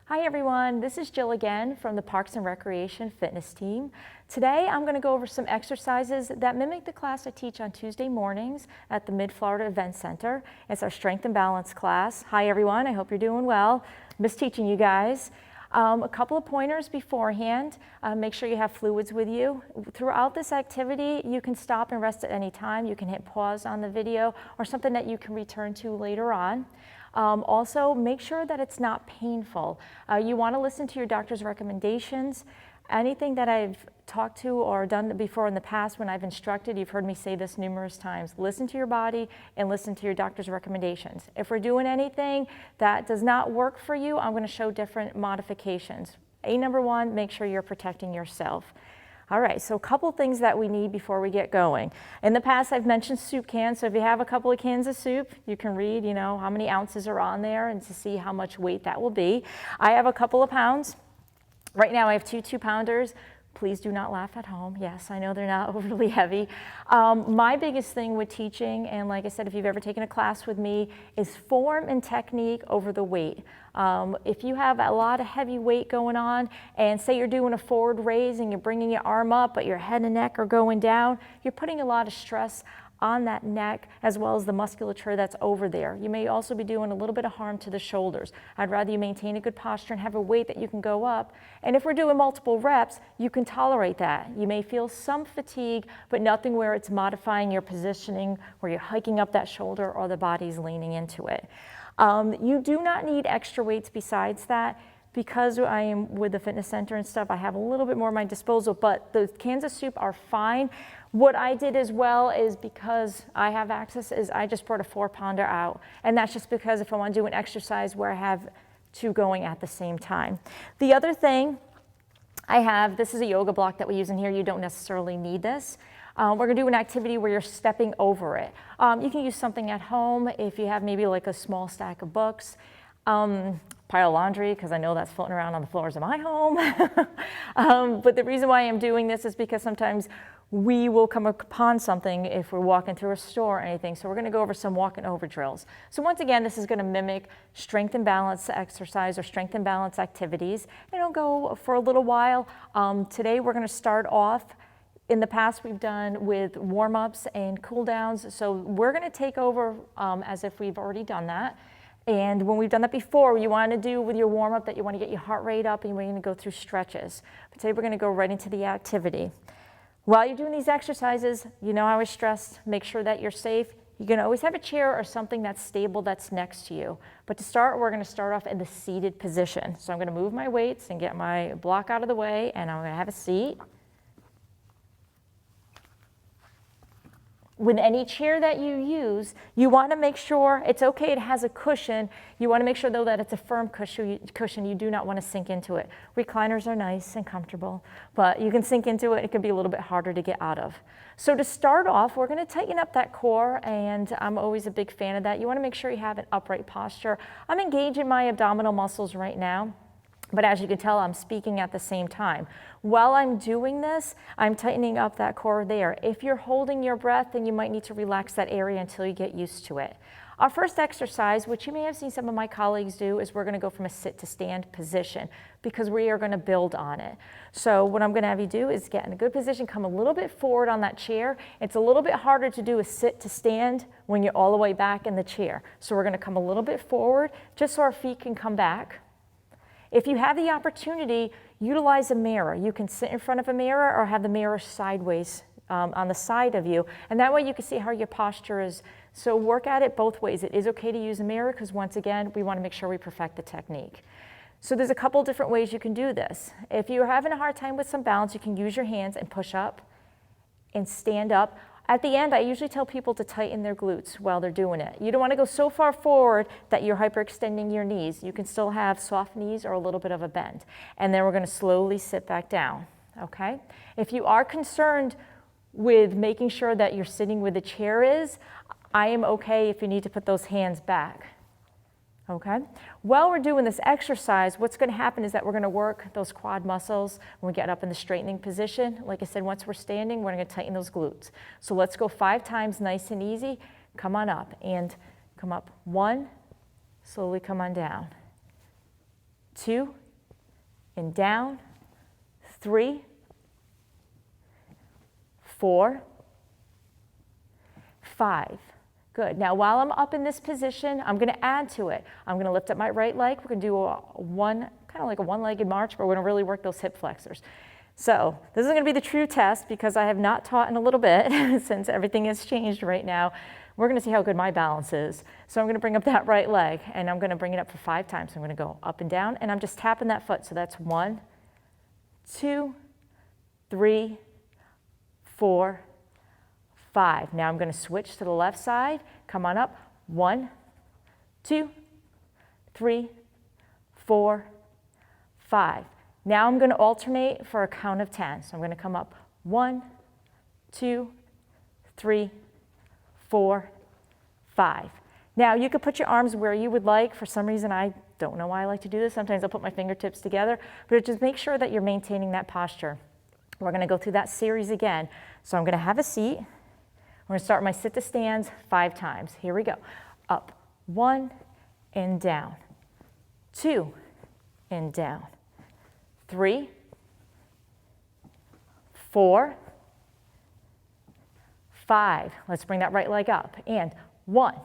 Hi everyone, this is Jill again from the Parks and Recreation Fitness team. Today I'm going to go over some exercises that mimic the class I teach on Tuesday mornings at the Mid-Florida Event Center. It's our strength and balance class. Hi everyone, I hope you're doing well. Miss teaching you guys. A couple of pointers beforehand. Make sure you have fluids with you. Throughout this activity, you can stop and rest at any time. You can hit pause on the video or something that you can return to later on. Also, make sure that it's not painful. You want to listen to your doctor's recommendations. Anything that I've talked to or done before in the past when I've instructed, you've heard me say this numerous times, listen to your body and listen to your doctor's recommendations. If we're doing anything that does not work for you, I'm going to show different modifications. Number one, make sure you're protecting yourself. All right, so a couple things that we need before we get going. In the past, I've mentioned soup cans, so if you have a couple of cans of soup, you can read, how many ounces are on there and to see how much weight that will be. I have a couple of pounds. Right now, I have two 2-pounders. Please do not laugh at home. Yes, I know they're not overly heavy. My biggest thing with teaching, and like I said, if you've ever taken a class with me, is form and technique over the weight. If you have a lot of heavy weight going on, and say you're doing a forward raise and you're bringing your arm up, but your head and neck are going down, you're putting a lot of stress on that neck as well as the musculature that's over there. You may also be doing a little bit of harm to the shoulders. I'd rather you maintain a good posture and have a weight that you can go up. And if we're doing multiple reps, you can tolerate that. You may feel some fatigue, but nothing where it's modifying your positioning, where you're hiking up that shoulder or the body's leaning into it. You do not need extra weights besides that. Because I am with the fitness center and stuff, I have a little bit more at my disposal, but the cans of soup are fine. What I did as well is, because I have access, is I just brought a 4-pounder out. And that's just because if I want to do an exercise where I have two going at the same time. The other thing I have, this is a yoga block that we use in here. You don't necessarily need this. We're going to do an activity where you're stepping over it. You can use something at home if you have maybe like a small stack of books. Pile of laundry, because I know that's floating around on the floors of my home. But the reason why I'm doing this is because sometimes we will come upon something if we're walking through a store or anything. So we're going to go over some walking over drills. So once again, this is going to mimic strength and balance exercise or strength and balance activities. And it'll go for a little while. Today we're going to start off. In the past, we've done with warm-ups and cool-downs. So we're going to take over as if we've already done that. And when we've done that before, you want to do with your warm-up that you want to get your heart rate up and you're going to go through stretches. But today we're going to go right into the activity. While you're doing these exercises, I always stress, make sure that you're safe. You're going to always have a chair or something that's stable that's next to you. But to start, we're going to start off in the seated position. So I'm going to move my weights and get my block out of the way, and I'm going to have a seat. With any chair that you use, you want to make sure it's okay, it has a cushion. You want to make sure though that it's a firm cushion. You do not want to sink into it. Recliners are nice and comfortable, but you can sink into it. It can be a little bit harder to get out of. So to start off, we're going to tighten up that core, and I'm always a big fan of that. You want to make sure you have an upright posture. I'm engaging my abdominal muscles right now. But as you can tell, I'm speaking at the same time. While I'm doing this, I'm tightening up that core there. If you're holding your breath, then you might need to relax that area until you get used to it. Our first exercise, which you may have seen some of my colleagues do, is we're going to go from a sit to stand position because we are going to build on it. So what I'm going to have you do is get in a good position, come a little bit forward on that chair. It's a little bit harder to do a sit to stand when you're all the way back in the chair. So we're going to come a little bit forward just so our feet can come back. If you have the opportunity, utilize a mirror. You can sit in front of a mirror or have the mirror sideways on the side of you. And that way you can see how your posture is. So work at it both ways. It is okay to use a mirror because once again, we want to make sure we perfect the technique. So there's a couple different ways you can do this. If you're having a hard time with some balance, you can use your hands and push up and stand up. At the end, I usually tell people to tighten their glutes while they're doing it. You don't want to go so far forward that you're hyperextending your knees. You can still have soft knees or a little bit of a bend. And then we're going to slowly sit back down, okay? If you are concerned with making sure that you're sitting where the chair is, I am okay if you need to put those hands back. Okay? While we're doing this exercise, what's going to happen is that we're going to work those quad muscles when we get up in the straightening position. Like I said, once we're standing, we're going to tighten those glutes. So let's go 5 times, nice and easy. Come on up and come up. 1, slowly come on down. 2, and down, 3, 4, 5. Good. Now, while I'm up in this position, I'm going to add to it. I'm going to lift up my right leg. We're going to do kind of like a one-legged march, but we're going to really work those hip flexors. So this is going to be the true test because I have not taught in a little bit since everything has changed right now. We're going to see how good my balance is. So I'm going to bring up that right leg, and I'm going to bring it up for 5 times. I'm going to go up and down, and I'm just tapping that foot. So that's 1, 2, 3, 4, 5. Now I'm going to switch to the left side. Come on up. 1, 2, 3, 4, 5. Now I'm going to alternate for a count of 10. So I'm going to come up 1, 2, 3, 4, 5. Now you could put your arms where you would like. For some reason, I don't know why I like to do this. Sometimes I'll put my fingertips together, but just make sure that you're maintaining that posture. We're going to go through that series again. So I'm going to have a seat. We're going to start my sit to stands 5 times. Here we go. Up, 1 and down, 2 and down, 3, 4, 5. Let's bring that right leg up. And 1,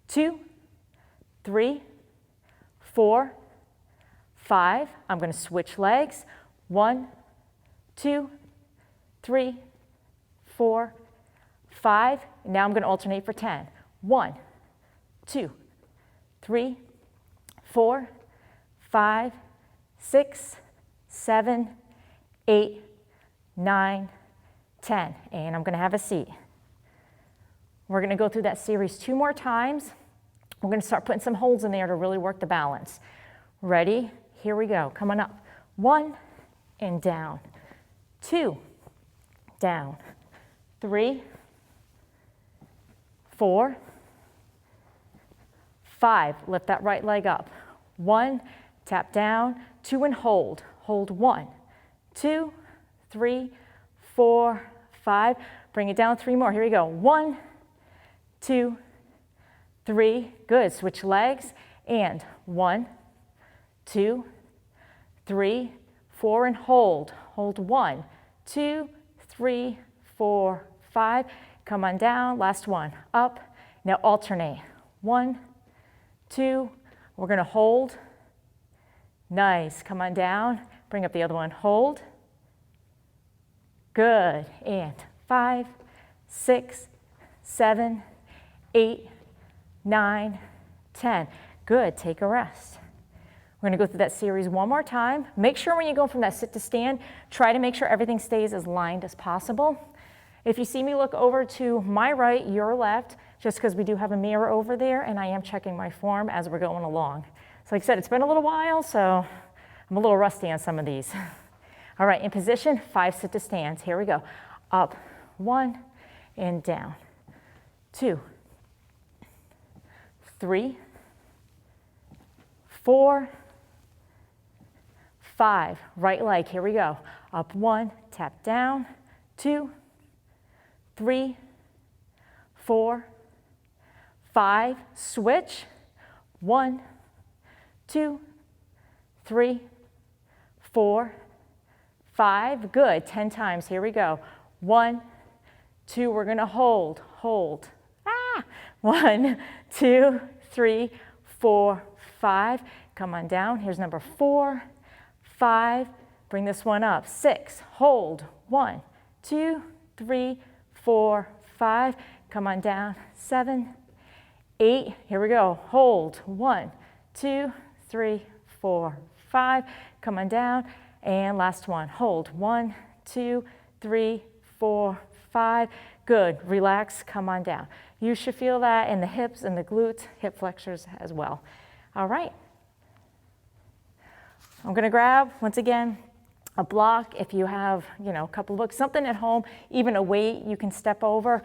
2, 3, 4, 5. I'm going to switch legs. 1, 2, 3, 4, 5. Now I'm going to alternate for 10. 1, 2, 3, 4, 5, 6, 7, 8, 9, 10. And I'm going to have a seat. We're going to go through that series 2 more times. We're going to start putting some holds in there to really work the balance. Ready? Here we go. Come on up. 1 and down. 2, down. 3, 4, 5. Lift that right leg up. 1, tap down. 2 and hold. Hold 1, 2, 3, 4, 5. Bring it down 3 more. Here we go. 1, 2, 3. Good. Switch legs. And 1, 2, 3, 4, and hold. Hold 1, 2, 3, 4, 5. Come on down. Last one. Up. Now alternate. 1, 2. We're going to hold. Nice. Come on down. Bring up the other one. Hold. Good. And 5, 6, 7, 8, 9, 10. Good. Take a rest. We're going to go through that series 1 more time. Make sure when you go from that sit to stand, try to make sure everything stays as lined as possible. If you see me look over to my right, your left, just because we do have a mirror over there, and I am checking my form as we're going along. So like I said, it's been a little while, so I'm a little rusty on some of these. All right, in position, 5 sit to stands. Here we go. Up, 1, and down. 2, 3, 4, 5. Right leg, here we go. Up 1, tap down. 2, 3, 4, 5. Switch. 1, 2, 3, 4, 5. Good. 10 times. Here we go. 1, 2. We're going to hold. Hold. 1, 2, 3, 4, 5. Come on down. Here's number 4, 5. Bring this one up. 6. Hold. 1, 2, 3, 4, 5. Come on down. 7, 8. Here we go. Hold. 1, 2, 3, 4, 5. Come on down. And last one. Hold. 1, 2, 3, 4, 5. Good. Relax. Come on down. You should feel that in the hips and the glutes, hip flexors as well. All right. I'm going to grab, once again, a block. If you have, a couple of books, something at home, even a weight you can step over.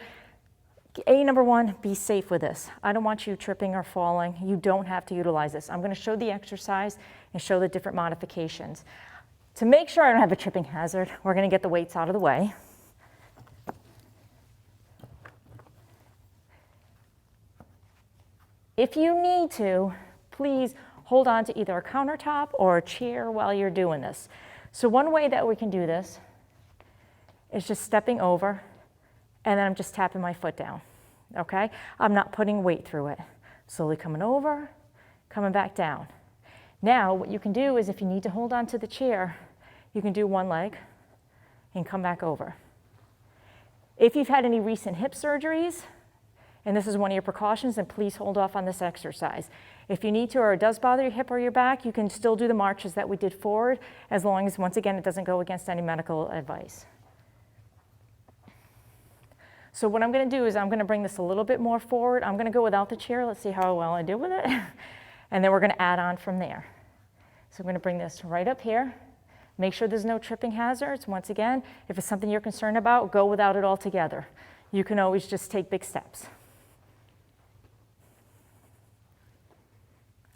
Number 1, be safe with this. I don't want you tripping or falling. You don't have to utilize this. I'm going to show the exercise and show the different modifications. To make sure I don't have a tripping hazard, we're going to get the weights out of the way. If you need to, please hold on to either a countertop or a chair while you're doing this. So one way that we can do this is just stepping over, and then I'm just tapping my foot down, okay? I'm not putting weight through it. Slowly coming over, coming back down. Now, what you can do is if you need to hold on to the chair, you can do one leg and come back over. If you've had any recent hip surgeries, and this is one of your precautions, then please hold off on this exercise. If you need to or it does bother your hip or your back, you can still do the marches that we did forward, as long as, once again, it doesn't go against any medical advice. So what I'm going to do is I'm going to bring this a little bit more forward. I'm going to go without the chair. Let's see how well I do with it. And then we're going to add on from there. So I'm going to bring this right up here. Make sure there's no tripping hazards. Once again, if it's something you're concerned about, go without it altogether. You can always just take big steps.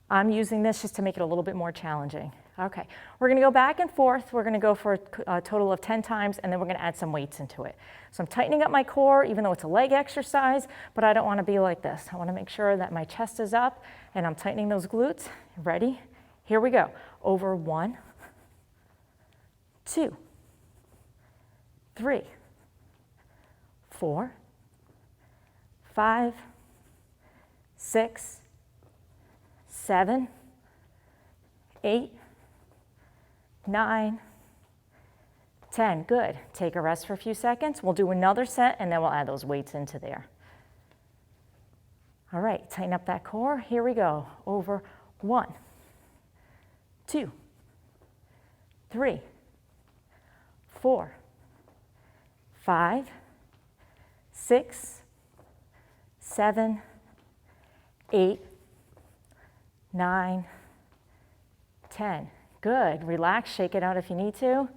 I'm using this just to make it a little bit more challenging. Okay, we're going to go back and forth. We're going to go for a total of 10 times, and then we're going to add some weights into it. So I'm tightening up my core, even though it's a leg exercise, but I don't want to be like this. I want to make sure that my chest is up, and I'm tightening those glutes. Ready? Here we go. Over 1, 2, 3, 4, 5, 6, 7, 8, 9, 10. Good. Take a rest for a few seconds. We'll do another set, and then we'll add those weights into there. All right, tighten up that core. Here we go. Over 1, 2, 3, 4, 5, 6, 7, 8, 9, 10. Good. Relax, shake it out if you need to.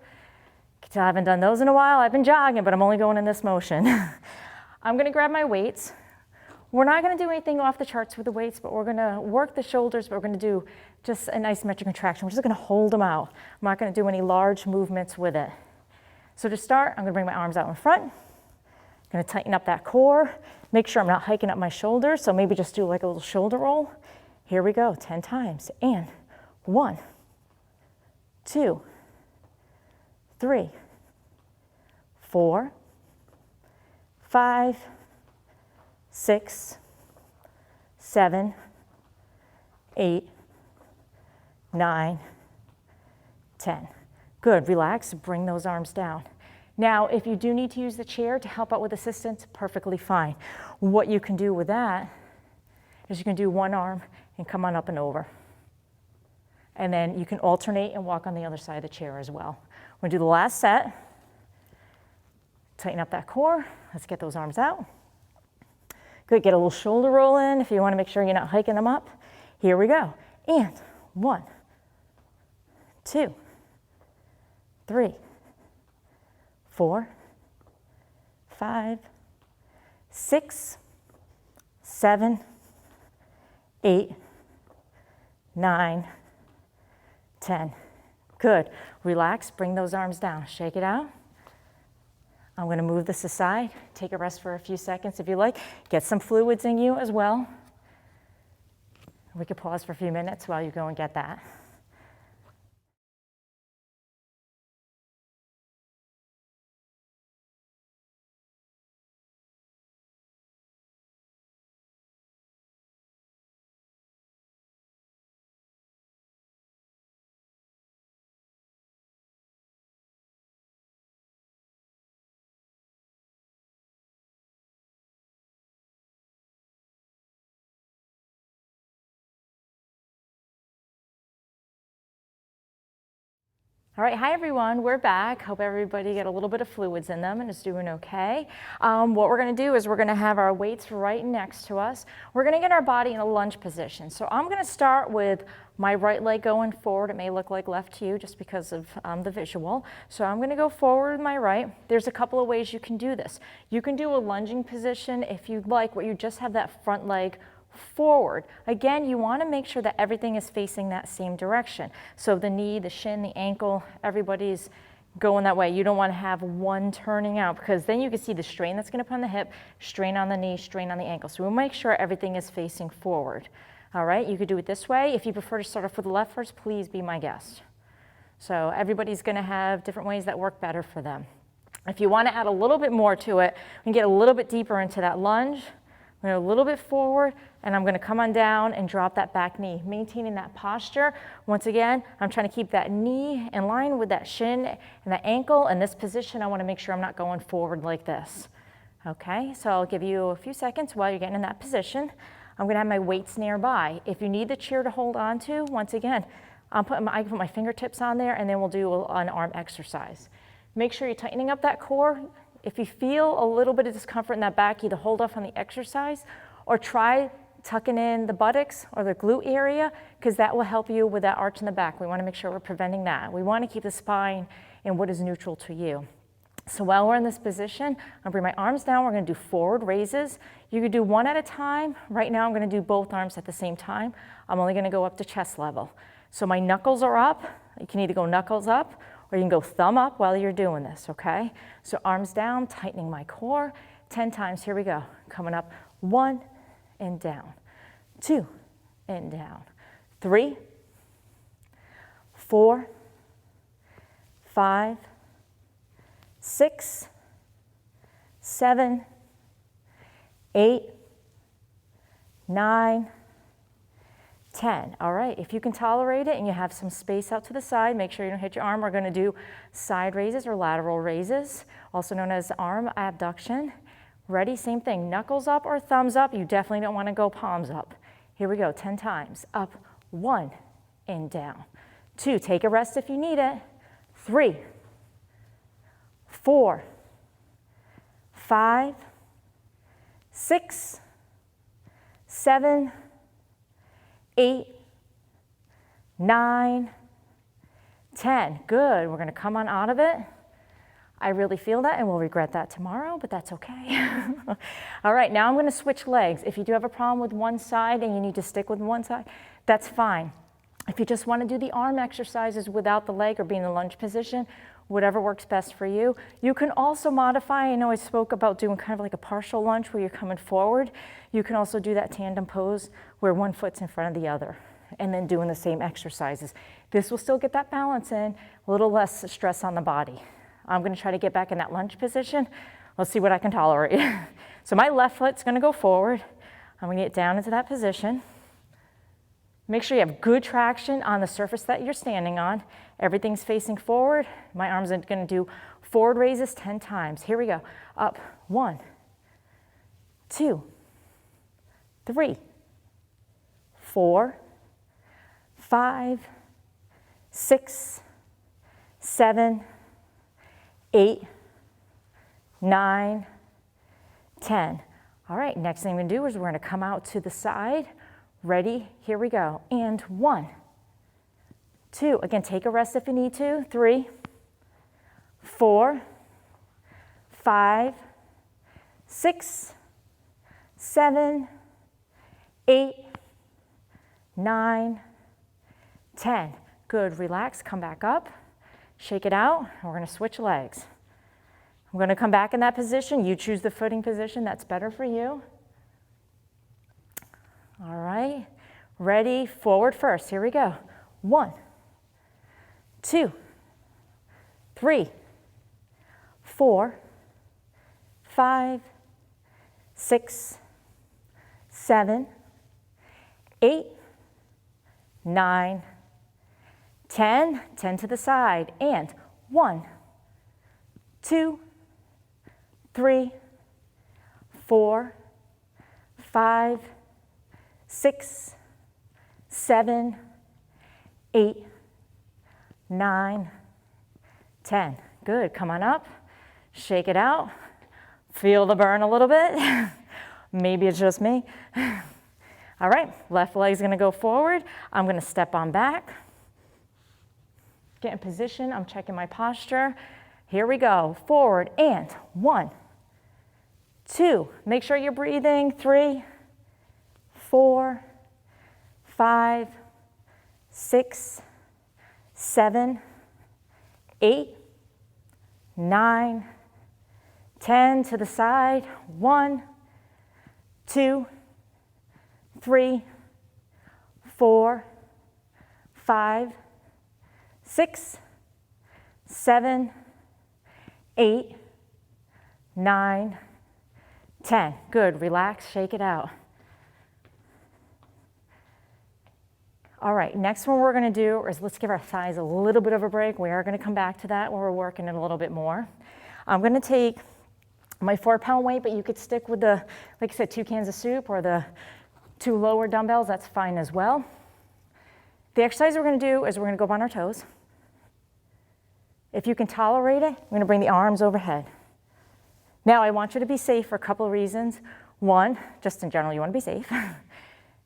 I haven't done those in a while. I've been jogging, but I'm only going in this motion. I'm going to grab my weights. We're not going to do anything off the charts with the weights, but we're going to work the shoulders, but we're going to do just an isometric contraction. We're just going to hold them out. I'm not going to do any large movements with it. So to start, I'm going to bring my arms out in front. I'm going to tighten up that core. Make sure I'm not hiking up my shoulders, so maybe just do like a little shoulder roll. Here we go, 10 times. And 1, 2, 3, 4, 5, 6, 7, 8, 9, 10. Good, relax, bring those arms down. Now, if you do need to use the chair to help out with assistance, perfectly fine. What you can do with that is you can do one arm and come on up and over. And then you can alternate and walk on the other side of the chair as well. We're gonna do the last set. Tighten up that core. Let's get those arms out. Good, get a little shoulder roll in if you wanna make sure you're not hiking them up. Here we go. And 1, 2, 3, 4, 5, 6, 7, 8, 9, 10. Good. Relax, bring those arms down. Shake it out. I'm going to move this aside. Take a rest for a few seconds if you like. Get some fluids in you as well. We could pause for a few minutes while you go and get that. All right, hi everyone, we're back. Hope everybody got a little bit of fluids in them and is doing okay. What we're gonna do is we're gonna have our weights right next to us. We're gonna get our body in a lunge position. So I'm gonna start with my right leg going forward. It may look like left to you just because of the visual. So I'm gonna go forward with my right. There's a couple of ways you can do this. You can do a lunging position if you'd like, where you just have that front leg forward. Again, you want to make sure that everything is facing that same direction. So the knee, the shin, the ankle, everybody's going that way. You don't want to have one turning out, because then you can see the strain that's going to put on the hip, strain on the knee, strain on the ankle. So we'll make sure everything is facing forward. All right, you could do it this way. If you prefer to start off with the left first, please be my guest. So everybody's gonna have different ways that work better for them. If you wanna add a little bit more to it, we can get a little bit deeper into that lunge. I'm gonna go a little bit forward, and I'm gonna come on down and drop that back knee, maintaining that posture. Once again, I'm trying to keep that knee in line with that shin and that ankle. In this position, I wanna make sure I'm not going forward like this. Okay, so I'll give you a few seconds while you're getting in that position. I'm gonna have my weights nearby. If you need the chair to hold on to, once again, I can put my fingertips on there, and then we'll do an arm exercise. Make sure you're tightening up that core. If you feel a little bit of discomfort in that back, either hold off on the exercise or try tucking in the buttocks or the glute area, because that will help you with that arch in the back. We wanna make sure we're preventing that. We wanna keep the spine in what is neutral to you. So while we're in this position, I'm gonna bring my arms down. We're gonna do forward raises. You could do one at a time. Right now, I'm gonna do both arms at the same time. I'm only gonna go up to chest level. So my knuckles are up. You can either go knuckles up, or you can go thumb up while you're doing this, okay? So arms down, tightening my core. 10 times, here we go. Coming up, 1 and down, 2 and down, 3, 4, 5, 6, 7, 8, 9, 10. All right, if you can tolerate it and you have some space out to the side, make sure you don't hit your arm. We're gonna do side raises or lateral raises, also known as arm abduction. Ready, same thing, knuckles up or thumbs up. You definitely don't wanna go palms up. Here we go, 10 times. Up, 1 and down. 2, take a rest if you need it. 3, 4, 5, 6, 7, 8, 9, 10. Good. We're going to come on out of it. I really feel that, and we'll regret that tomorrow, but that's okay. All right, now I'm going to switch legs. If you do have a problem with one side and you need to stick with one side, that's fine. If you just want to do the arm exercises without the leg or be in the lunge position, whatever works best for you. You can also modify. I know I spoke about doing kind of like a partial lunge where you're coming forward. You can also do that tandem pose where one foot's in front of the other and then doing the same exercises. This will still get that balance in, a little less stress on the body. I'm gonna try to get back in that lunge position. Let's see what I can tolerate. So my left foot's gonna go forward. I'm gonna get down into that position. Make sure you have good traction on the surface that you're standing on. Everything's facing forward. My arms are gonna do forward raises 10 times. Here we go. Up, 1, 2, 3, 4, 5, 6, 7, 8, 9, 10. All right, next thing we're gonna do is we're gonna come out to the side. Ready? Here we go. And 1, 2. Again, take a rest if you need to. 3, 4, 5, 6, 7, 8, 9, 10. Good. Relax. Come back up. Shake it out. We're going to switch legs. I'm going to come back in that position. You choose the footing position that's better for you. All right. Ready? Forward first. Here we go. 1, 2, 3, 4, 5, 6, 7, 8, 9, 10. 10 to the side. And 1, 2, 3, 4, 5, 6, 7, 8, 9, 10. Good. Come on up. Shake it out. Feel the burn a little bit. Maybe it's just me. All right. Left leg's going to go forward. I'm going to step on back. Get in position. I'm checking my posture. Here we go. Forward and 1, 2. Make sure you're breathing. 3, 4, 5, 6, 7, 8, 9, 10 to the side. 1, 2, 3, 4, 5, 6, 7, 8, 9, 10. Good, relax, shake it out. All right, next one we're gonna do is let's give our thighs a little bit of a break. We are gonna come back to that when we're working it a little bit more. I'm gonna take my 4-pound weight, but you could stick with the, like I said, 2 cans of soup or the 2 lower dumbbells, that's fine as well. The exercise we're gonna do is we're gonna go up on our toes. If you can tolerate it, we're gonna bring the arms overhead. Now I want you to be safe for a couple of reasons. One, just in general, you wanna be safe.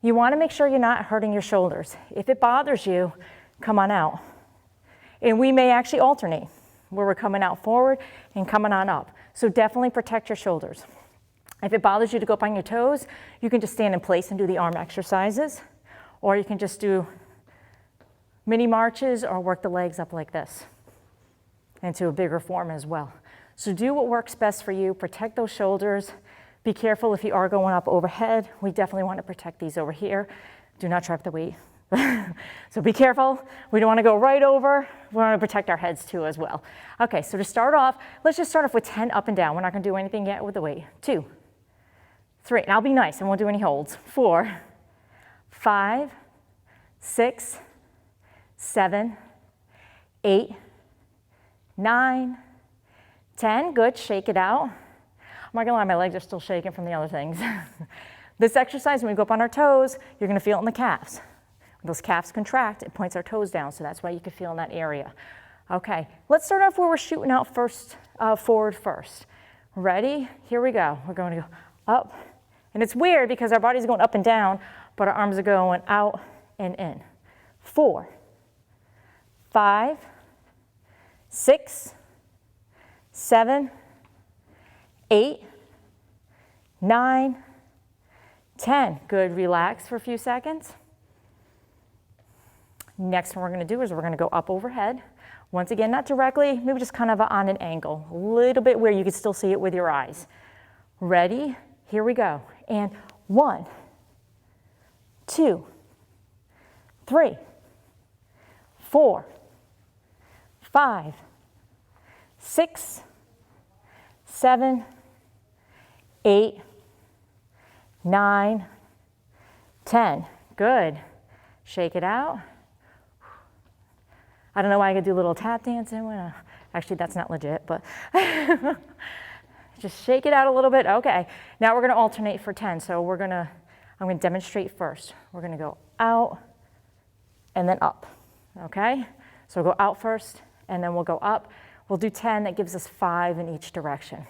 You wanna make sure you're not hurting your shoulders. If it bothers you, come on out. And we may actually alternate, where we're coming out forward and coming on up. So definitely protect your shoulders. If it bothers you to go up on your toes, you can just stand in place and do the arm exercises, or you can just do mini marches or work the legs up like this into a bigger form as well. So do what works best for you, protect those shoulders. Be careful if you are going up overhead. We definitely want to protect these over here. Do not drop the weight. So be careful. We don't want to go right over. We want to protect our heads too as well. Okay, so to start off, let's just start off with 10 up and down. We're not going to do anything yet with the weight. 2, 3, and I'll be nice, I won't do any holds. 4, 5, 6, 7, 8, 9, 10. Good, shake it out. I'm not gonna lie, my legs are still shaking from the other things. This exercise, when we go up on our toes, you're gonna feel it in the calves. When those calves contract, it points our toes down, so that's why you can feel in that area. Okay, let's start off where we're shooting out first, forward first. Ready? Here we go. We're going to go up, and it's weird because our body's going up and down, but our arms are going out and in. 4, 5, 6, 7, 8, 9, 10. Good, relax for a few seconds. Next one we're gonna do is we're gonna go up overhead. Once again, not directly, maybe just kind of on an angle, a little bit where you can still see it with your eyes. Ready? Here we go. And 1, 2, 3, 4, 5, 6, 7, 8, 9, 10. Good. Shake it out. I don't know why I could do a little tap dancing. Actually, that's not legit, but just shake it out a little bit. Okay. Now we're going to alternate for 10. So I'm going to demonstrate first. We're going to go out and then up. Okay? So we'll go out first and then we'll go up. We'll do 10. That gives us 5 in each direction.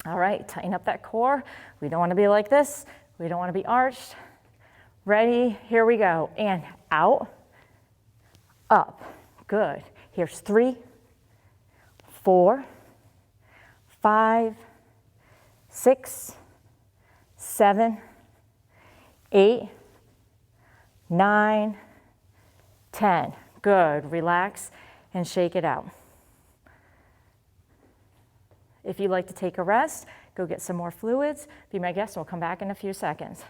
All right, tighten up that core. We don't want to be like this. We don't want to be arched. Ready? Here we go. And out, up. Good. Here's 3, 4, 5, 6, 7, 8, 9, 10. Good. Relax and shake it out. If you'd like to take a rest, go get some more fluids. Be my guest, and we'll come back in a few seconds.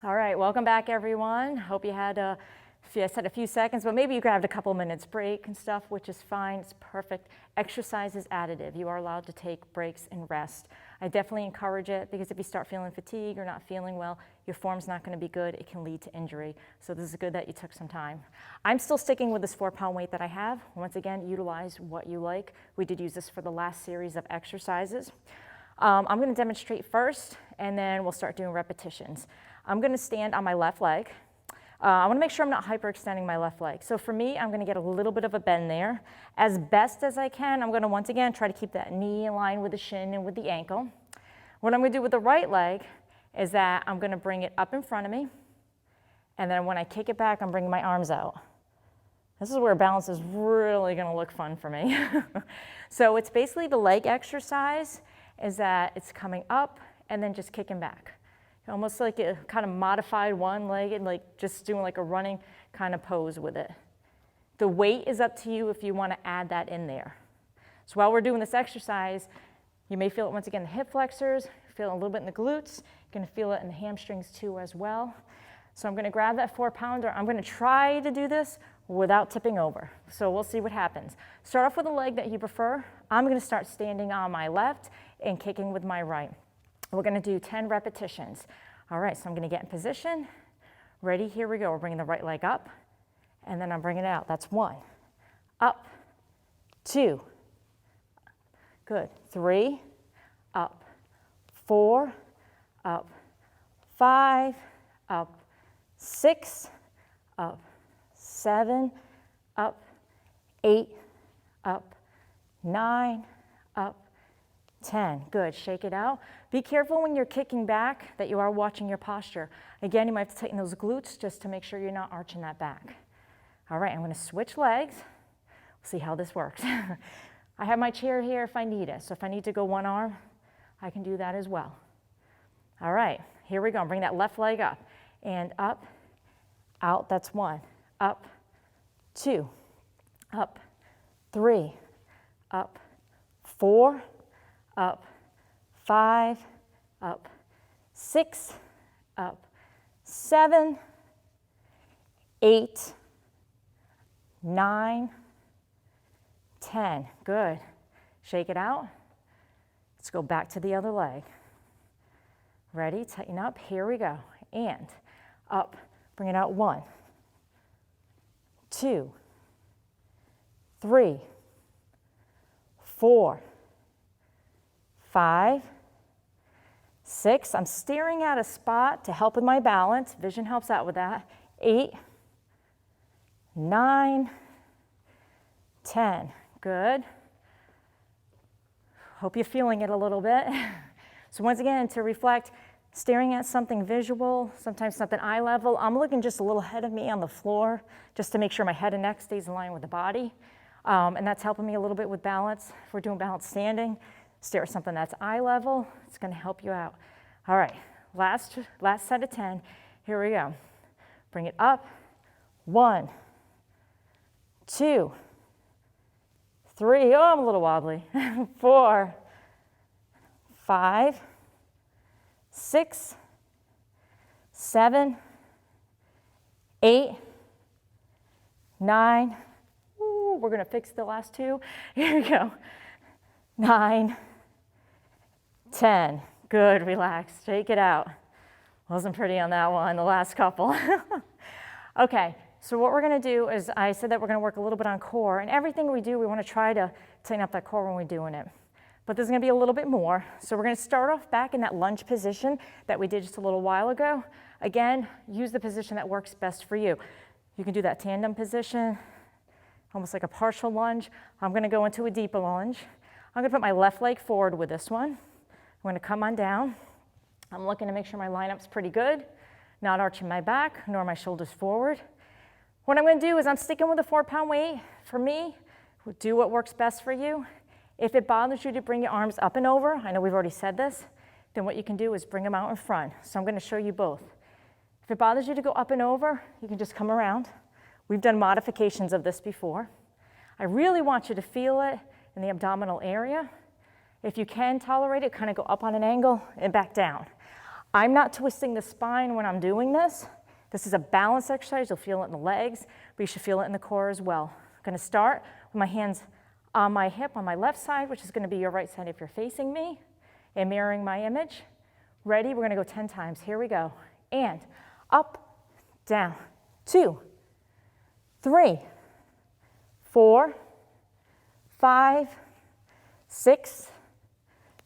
All right, welcome back everyone. Hope you had a few seconds, but maybe you grabbed a couple minutes break and stuff, which is fine, it's perfect. Exercise is additive. You are allowed to take breaks and rest. I definitely encourage it because if you start feeling fatigue or not feeling well, your form's not gonna be good. It can lead to injury. So this is good that you took some time. I'm still sticking with this 4-pound weight that I have. Once again, utilize what you like. We did use this for the last series of exercises. I'm gonna demonstrate first and then we'll start doing repetitions. I'm gonna stand on my left leg. I wanna make sure I'm not hyperextending my left leg. So for me, I'm gonna get a little bit of a bend there. As best as I can, I'm gonna once again try to keep that knee in line with the shin and with the ankle. What I'm gonna do with the right leg is that I'm gonna bring it up in front of me And then when I kick it back, I'm bringing my arms out. This is where balance is really gonna look fun for me. So it's basically the leg exercise is that it's coming up and then just kicking back. Almost like a kind of modified one-legged, like just doing like a running kind of pose with it. The weight is up to you if you want to add that in there. So while we're doing this exercise, you may feel it once again in the hip flexors, feel it a little bit in the glutes, you're going to feel it in the hamstrings too as well. So I'm going to grab that 4-pounder. I'm going to try to do this without tipping over. So we'll see what happens. Start off with a leg that you prefer. I'm going to start standing on my left and kicking with my right. We're going to do 10 repetitions. All right, so I'm going to get in position. Ready? Here we go. We're bringing the right leg up, and then I'm bringing it out. That's 1. Up. 2. Good. 3. Up. 4. Up. 5. Up. 6. Up. 7. Up. 8. Up. 9. Up. 10. Good. Shake it out. Be careful when you're kicking back that you are watching your posture. Again, you might have to tighten those glutes just to make sure you're not arching that back. All right, I'm going to switch legs. We'll see how this works. I have my chair here if I need it. So if I need to go one arm, I can do that as well. All right, here we go. Bring that left leg up and up, out. That's 1. Up, 2, up, 3, up, 4, up, 5, up, 6, up, 7, 8, 9, 10. Good. Shake it out. Let's go back to the other leg. Ready? Tighten up. Here we go. And up. Bring it out. 1, 2, 3, 4, 5, 6. I'm staring at a spot to help with my balance. Vision helps out with that. 8, 9, 10. Good. Hope you're feeling it a little bit. So once again, to reflect, staring at something visual, sometimes something eye level. I'm looking just a little ahead of me on the floor just to make sure my head and neck stays in line with the body. And that's helping me a little bit with balance. If we're doing balance standing, stare at something that's eye level. It's going to help you out. All right, last set of 10. Here we go. Bring it up. 1, 2, 3. Oh, I'm a little wobbly. 4, 5, 6, 7, 8, 9. Ooh, we're going to fix the last 2. Here we go. 9, 10. Good, relax, shake it out. Wasn't pretty on that one, the last couple. Okay, so what we're gonna do is, I said that we're gonna work a little bit on core, and everything we do, we wanna try to tighten up that core when we're doing it. But there's gonna be a little bit more. So we're gonna start off back in that lunge position that we did just a little while ago. Again, use the position that works best for you. You can do that tandem position, almost like a partial lunge. I'm gonna go into a deeper lunge. I'm gonna put my left leg forward with this one. I'm gonna come on down. I'm looking to make sure my lineup's pretty good, not arching my back, nor my shoulders forward. What I'm gonna do is I'm sticking with a 4-pound weight. For me, do what works best for you. If it bothers you to bring your arms up and over, I know we've already said this, then what you can do is bring them out in front. So I'm gonna show you both. If it bothers you to go up and over, you can just come around. We've done modifications of this before. I really want you to feel it in the abdominal area. If you can tolerate it, kind of go up on an angle and back down. I'm not twisting the spine when I'm doing this. This is a balance exercise. You'll feel it in the legs, but you should feel it in the core as well. I'm gonna start with my hands on my hip on my left side, which is gonna be your right side if you're facing me, and mirroring my image. Ready? We're gonna go 10 times. Here we go. And up, down, 2, 3, 4, 5, 6,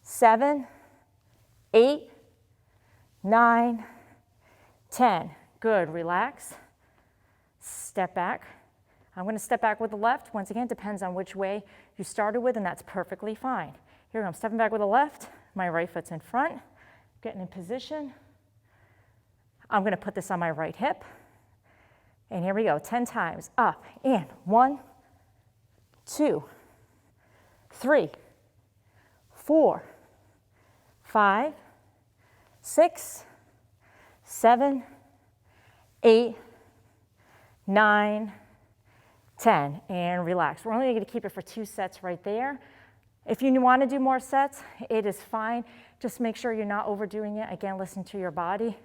7, 8, 9, 10. Good, relax. Step back. I'm gonna step back with the left. Once again, depends on which way you started with, and that's perfectly fine. Here I'm stepping back with the left. My right foot's in front. Getting in position. I'm gonna put this on my right hip. And here we go, 10 times, up, and 1, 2, 3, 4, 5, 6, 7, 8, 9, 10, and relax. We're only going to keep it for 2 sets right there. If you want to do more sets, it is fine. Just make sure you're not overdoing it. Again, listen to your body.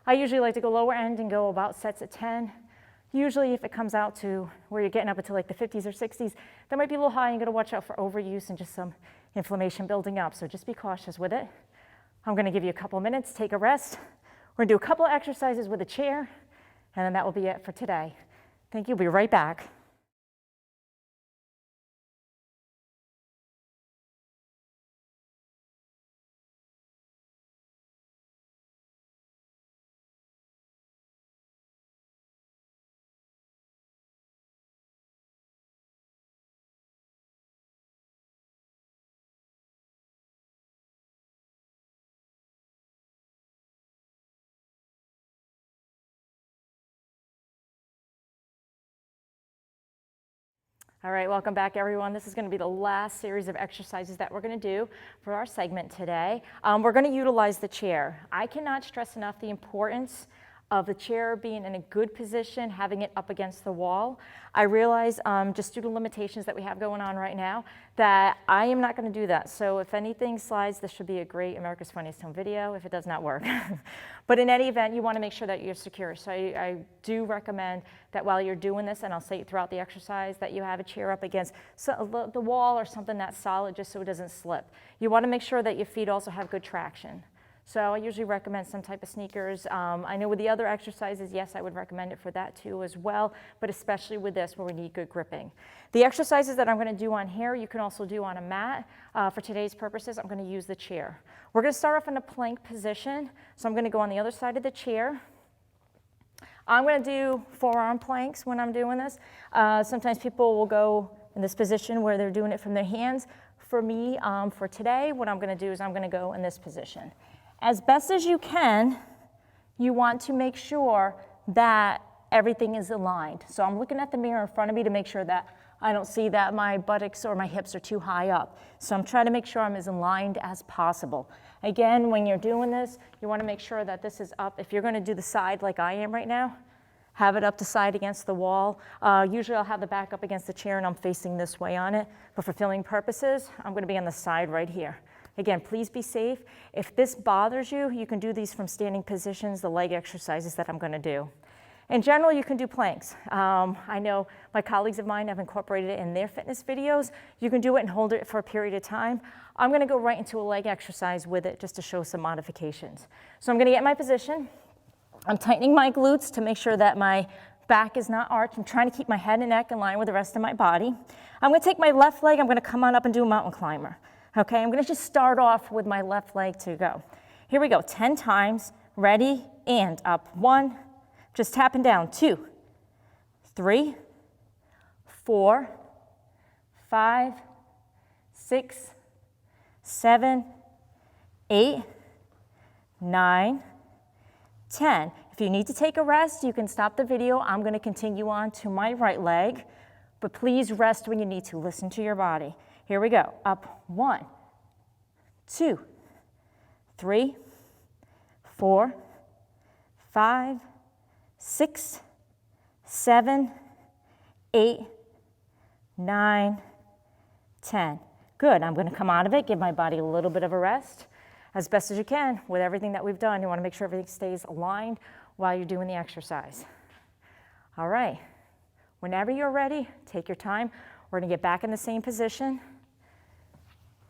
I usually like to go lower end and go about sets at 10. Usually if it comes out to where you're getting up into like the 50s or 60s, that might be a little high. You got to watch out for overuse and just some inflammation building up. So just be cautious with it. I'm going to give you a couple minutes, take a rest. We're going to do a couple of exercises with a chair, and then that will be it for today. Thank you. We'll be right back. All right, welcome back everyone. This is going to be the last series of exercises that we're going to do for our segment today. We're going to utilize the chair. I cannot stress enough the importance of the chair being in a good position, having it up against the wall. I realize just due to limitations that we have going on right now that I am not going to do that. So if anything slides, this should be a great America's Funniest Home Video if it does not work. But in any event, you want to make sure that you're secure. So I do recommend that while you're doing this, and I'll say it throughout the exercise, that you have a chair up against the wall or something that's solid just so it doesn't slip. You want to make sure that your feet also have good traction. So I usually recommend some type of sneakers. I know with the other exercises, yes, I would recommend it for that too as well, but especially with this where we need good gripping. The exercises that I'm going to do on here, you can also do on a mat. For today's purposes, I'm going to use the chair. We're going to start off in a plank position. So I'm going to go on the other side of the chair. I'm going to do forearm planks when I'm doing this. Sometimes people will go in this position where they're doing it from their hands. For me, for today, what I'm going to do is I'm going to go in this position. As best as you can, you want to make sure that everything is aligned. So I'm looking at the mirror in front of me to make sure that I don't see that my buttocks or my hips are too high up. So I'm trying to make sure I'm as aligned as possible. Again, when you're doing this, you want to make sure that this is up. If you're going to do the side like I am right now, have it up to side against the wall. Usually I'll have the back up against the chair and I'm facing this way on it. But for filming purposes, I'm going to be on the side right here. Again, please be safe. If this bothers you, you can do these from standing positions, the leg exercises that I'm going to do. In general, you can do planks. I know my colleagues of mine have incorporated it in their fitness videos. You can do it and hold it for a period of time. I'm going to go right into a leg exercise with it just to show some modifications. So I'm going to get in my position. I'm tightening my glutes to make sure that my back is not arched. I'm trying to keep my head and neck in line with the rest of my body. I'm going to take my left leg. I'm going to come on up and do a mountain climber. Okay, I'm going to just start off with my left leg to go. Here we go, 10 times, ready, and up. 1, just tapping down, 2, 3, 4, 5, 6, 7, 8, 9, 10. If you need to take a rest, you can stop the video. I'm going to continue on to my right leg, but please rest when you need to. Listen to your body. Here we go. Up 1, 2, 3, 4, 5, 6, 7, 8, 9, 10. Good. I'm going to come out of it, give my body a little bit of a rest as best as you can with everything that we've done. You want to make sure everything stays aligned while you're doing the exercise. All right. Whenever you're ready, take your time. We're going to get back in the same position.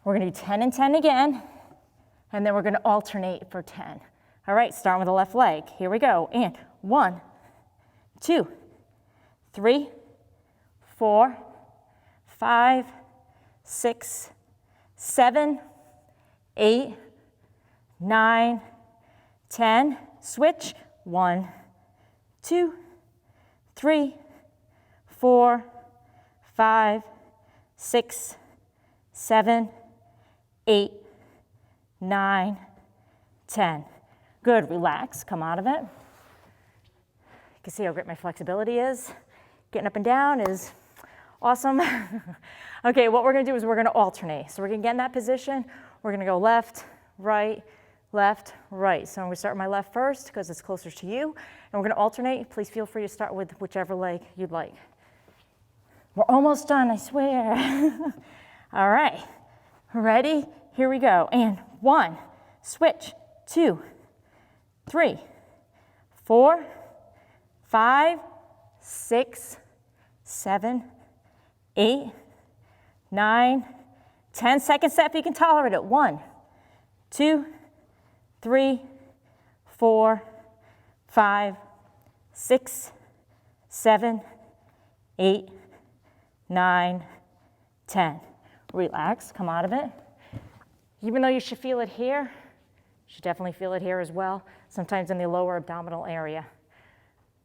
We're going to do 10 and 10 again, and then we're going to alternate for 10. All right, starting with the left leg. Here we go. And 1, 2, 3, 4, 5, 6, 7, 8, 9, 10. Switch. 1, 2, 3, 4, 5, 6, 7, 8, 9, 10. Good, relax, come out of it. can see how great my flexibility is. Getting up and down is awesome. Okay, what we're gonna do is we're gonna alternate. So we're gonna get in that position. We're gonna go left, right, right. So I'm gonna start with my left first because it's closer to you. And we're gonna alternate. Please feel free to start with whichever leg you'd like. We're almost done, I swear. All right, ready? Here we go. And 1, switch, 2, 3, 4, 5, 6, 7, 8, 9, 10. Second set if you can tolerate it. 1, 2, 3, 4, 5, 6, 7, 8, 9, 10. Relax, come out of it. Even though you should feel it here, you should definitely feel it here as well, sometimes in the lower abdominal area.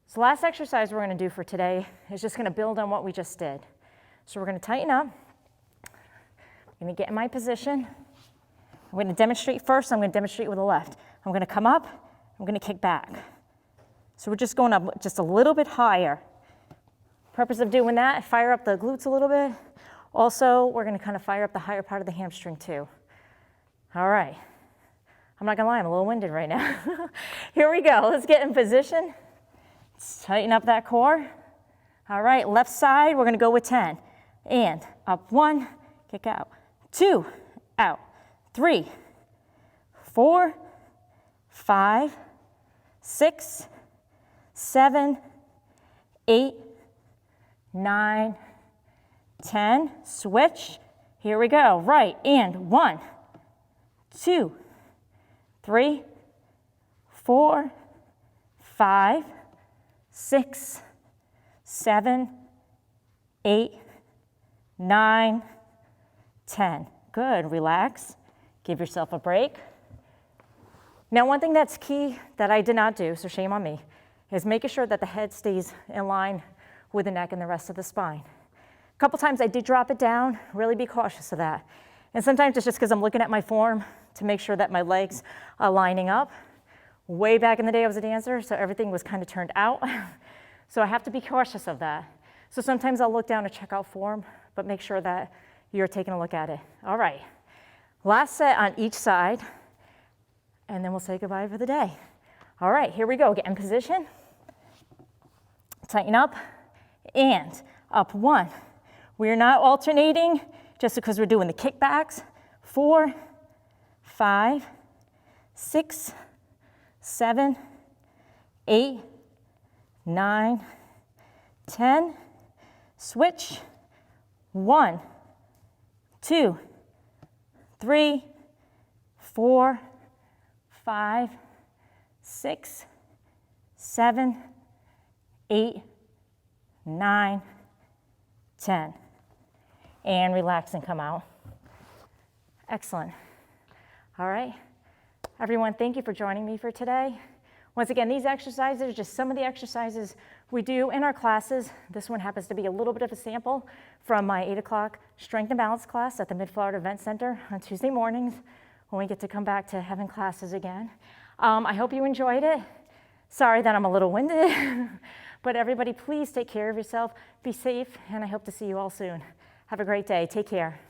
So the last exercise we're going to do for today is just going to build on what we just did. So we're going to tighten up. I'm going to get in my position. I'm going to demonstrate first. I'm going to demonstrate with the left. I'm going to come up. I'm going to kick back. So we're just going up just a little bit higher. Purpose of doing that, fire up the glutes a little bit. Also, we're going to kind of fire up the higher part of the hamstring too. All right. I'm not going to lie, I'm a little winded right now. Here we go. Let's get in position. Let's tighten up that core. All right, left side, we're going to go with 10. And up 1, kick out. 2, out. 3, 4, 5, 6, 7, 8, 9, 10. Switch. Here we go. Right. And 1, 2, 3, 4, 5, 6, 7, 8, 9, 10. Good. Relax. Give yourself a break. Now, one thing that's key that I did not do, so shame on me, is making sure that the head stays in line with the neck and the rest of the spine. A couple times I did drop it down. Really be cautious of that. And sometimes it's just because I'm looking at my form to make sure that my legs are lining up. Way back in the day I was a dancer, so everything was kind of turned out. So I have to be cautious of that. So sometimes I'll look down to check out form, but make sure that you're taking a look at it. All right, last set on each side, and then we'll say goodbye for the day. All right, here we go. Get in position. Tighten up, and up 1. We're not alternating just because we're doing the kickbacks. 4, 5, 6, 7, 8, 9, 10. Switch. 1, 2, 3, 4, 5, 6, 7, 8, 9, 10. And relax and come out. Excellent. All right. Everyone, thank you for joining me for today. Once again, these exercises are just some of the exercises we do in our classes. This one happens to be a little bit of a sample from my 8 o'clock strength and balance class at the Mid-Florida Event Center on Tuesday mornings when we get to come back to having classes again. I hope you enjoyed it. Sorry that I'm a little winded, but everybody please take care of yourself, be safe, and I hope to see you all soon. Have a great day. Take care.